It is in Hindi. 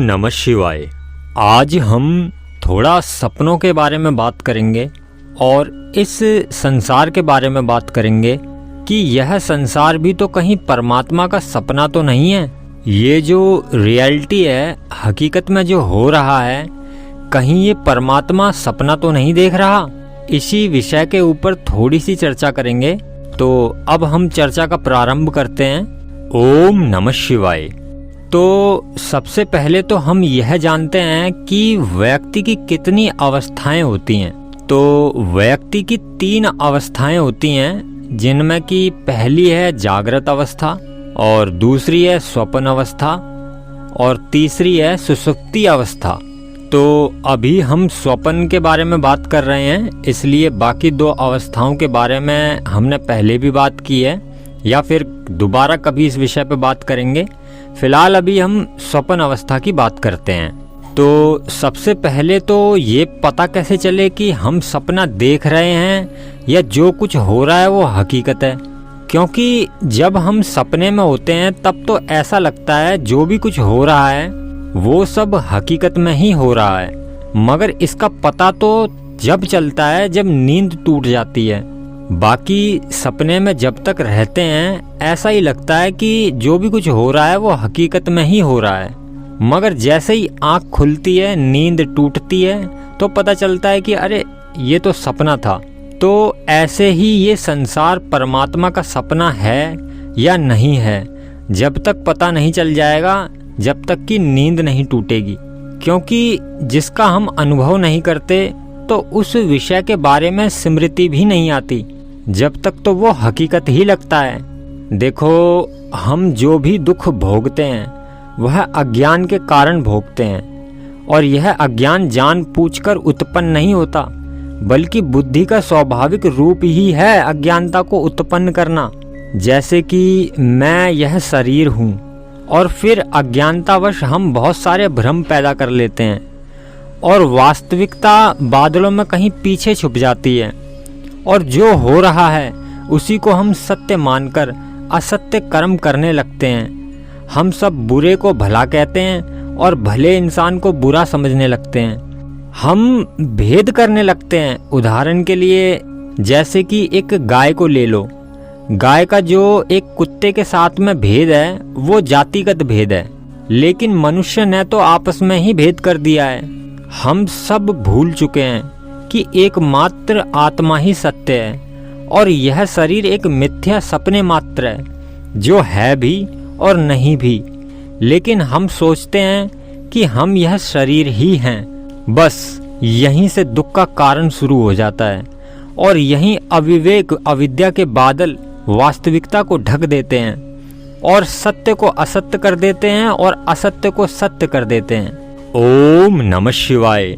नमः शिवाय। आज हम थोड़ा सपनों के बारे में बात करेंगे और इस संसार के बारे में बात करेंगे कि यह संसार भी तो कहीं परमात्मा का सपना तो नहीं है। ये जो रियलिटी है, हकीकत में जो हो रहा है, कहीं ये परमात्मा सपना तो नहीं देख रहा। इसी विषय के ऊपर थोड़ी सी चर्चा करेंगे। तो अब हम चर्चा का प्रारंभ करते हैं। ओम नमः शिवाय। तो सबसे पहले तो हम यह जानते हैं कि व्यक्ति की कितनी अवस्थाएं होती हैं। तो व्यक्ति की 3 अवस्थाएं होती हैं, जिनमें कि पहली है जागृत अवस्था, और दूसरी है स्वप्न अवस्था, और तीसरी है सुषुप्ति अवस्था। तो अभी हम स्वप्न के बारे में बात कर रहे हैं, इसलिए बाकी 2 अवस्थाओं के बारे में हमने पहले भी बात की है या फिर दोबारा कभी इस विषय पे बात करेंगे। फिलहाल अभी हम स्वप्न अवस्था की बात करते हैं। तो सबसे पहले तो ये पता कैसे चले कि हम सपना देख रहे हैं या जो कुछ हो रहा है वो हकीकत है। क्योंकि जब हम सपने में होते हैं तब तो ऐसा लगता है जो भी कुछ हो रहा है वो सब हकीकत में ही हो रहा है, मगर इसका पता तो जब चलता है जब नींद टूट जाती है। बाकी सपने में जब तक रहते हैं ऐसा ही लगता है कि जो भी कुछ हो रहा है वो हकीकत में ही हो रहा है, मगर जैसे ही आँख खुलती है, नींद टूटती है, तो पता चलता है कि अरे ये तो सपना था। तो ऐसे ही ये संसार परमात्मा का सपना है या नहीं है, जब तक पता नहीं चल जाएगा, जब तक कि नींद नहीं टूटेगी। क्योंकि जिसका हम अनुभव नहीं करते तो उस विषय के बारे में स्मृति भी नहीं आती, जब तक तो वो हकीकत ही लगता है। देखो, हम जो भी दुख भोगते हैं वह अज्ञान के कारण भोगते हैं, और यह अज्ञान जानबूझकर उत्पन्न नहीं होता, बल्कि बुद्धि का स्वाभाविक रूप ही है अज्ञानता को उत्पन्न करना। जैसे कि मैं यह शरीर हूँ, और फिर अज्ञानतावश हम बहुत सारे भ्रम पैदा कर लेते हैं और वास्तविकता बादलों में कहीं पीछे छुप जाती है, और जो हो रहा है उसी को हम सत्य मानकर असत्य कर्म करने लगते हैं। हम सब बुरे को भला कहते हैं और भले इंसान को बुरा समझने लगते हैं। हम भेद करने लगते हैं। उदाहरण के लिए जैसे कि एक गाय को ले लो। गाय का जो एक कुत्ते के साथ में भेद है वो जातिगत भेद है, लेकिन मनुष्य ने तो आपस में ही भेद कर दिया है। हम सब भूल चुके हैं कि एकमात्र आत्मा ही सत्य है, और यह शरीर एक मिथ्या सपने मात्र है, जो है भी और नहीं भी। लेकिन हम सोचते हैं कि हम यह शरीर ही हैं। बस यहीं से दुख का कारण शुरू हो जाता है, और यहीं अविवेक अविद्या के बादल वास्तविकता को ढक देते हैं, और सत्य को असत्य कर देते हैं, और असत्य को सत्य कर देते हैं। ओम नमः शिवाय।